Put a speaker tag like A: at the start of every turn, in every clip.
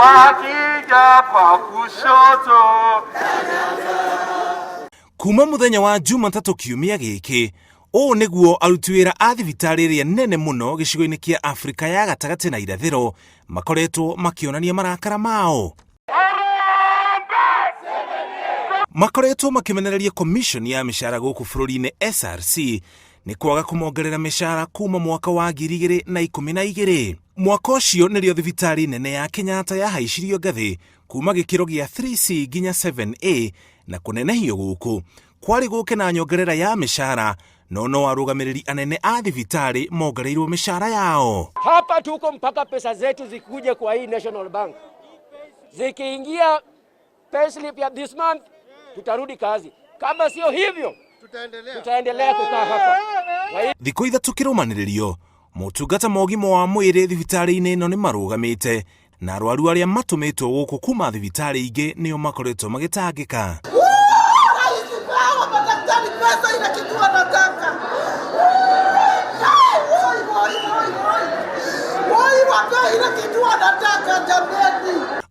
A: wakija kwa kushoto.
B: Kuma muthenya wa Jumatatu kiumia giki, o niguo aruti wira a thibitari iria nene muno gicigo-ini kia Afrika ya gatagati na irathiro makoretwo makionania marakara mao. Makoretwo makimenereria commission ya mishara guku bururi-ini SRC ni kwaga kumongerera mishara kuma mwaka wa 2012. Mwaka ucio nirio thibitari nene ya Kenyatta yahaicirio ngathi kuma gikiro gia 3C nginya 7A na kunenehio guku kwari guke na nyongerera ya mishara no arugamiriri anene a thibitari mongereirwo mishara yao.
C: Hapa tuko mpaka pesa zetu zikuje kwa hii National Bank. Zikiingia payslip ya this month tutarudi kazi. Kama sio hivyo tutaendelea kukaa hapa.
B: Thikũ ithatũ kirumaniririo motungata mogima wa mwiri thibitari-ini ino ni marugamite na arwaru aria matumitwo guku kuma thibitari ingi nio makoretwo magitangika.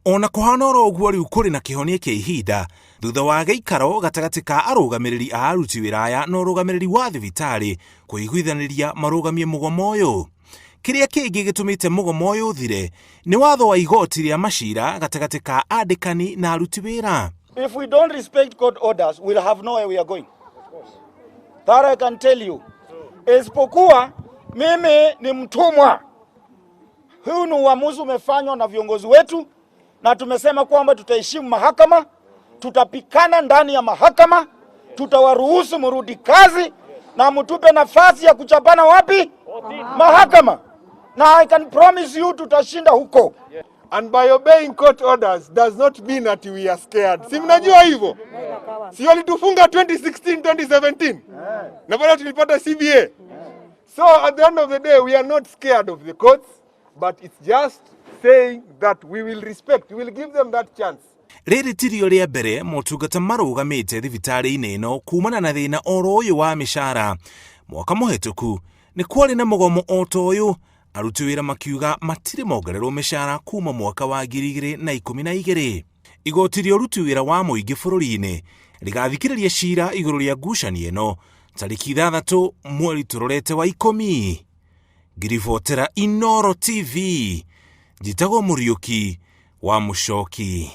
B: Ona kuhana oro uguo riu kuri na kihonia kia ihinda thutha wa giikaro gatagati ka arugamiriri a aruti wira aya no rugamiriri wa thibitari kuiguithaniria marugamie mugomo uyu. Kiria kingi gitumite mugomo uyu uthire ni watho wa igoti ria mashira gatagati ka andikani na aruti wira.
D: If we don't respect court orders, we'll have nowhere we are going. That I can tell you. Isipokuwa mimi ni mtumwa. Huu ni uamuzi umefanywa na viongozi wetu na tumesema kwamba tutaheshimu mahakama, tutapikana ndani ya mahakama, tutawaruhusu mrudi kazi na mtupe nafasi ya kuchapana wapi? Mahakama. Na I can promise you tutashinda huko.
E: And by obeying court orders does not mean that we are scared. Si mnajua hivyo? Si walitufunga 2016, 2017? Na bado tulipata CBA. So at the end of the day we are not scared of the courts, but it's just saying that we will respect, we will give them that chance.
B: Riri tirio ria mbere motungata marugamite thibitari-ini ino kumana na thina oro uyu wa mishara. Mwaka muhituku ni kwari na mugomo oto uyu aruti wira makiuga matire mongererwo mishara kuma mwaka wa 2012. Igoti ria aruti wira wa muingi bururi-ini rigathikiriria cira iguru ria ngucanio ino tariki 6 mweri turorete wa 10. Ngiribotera Inooro TV, njitagwo Muriuki wa Muchoki.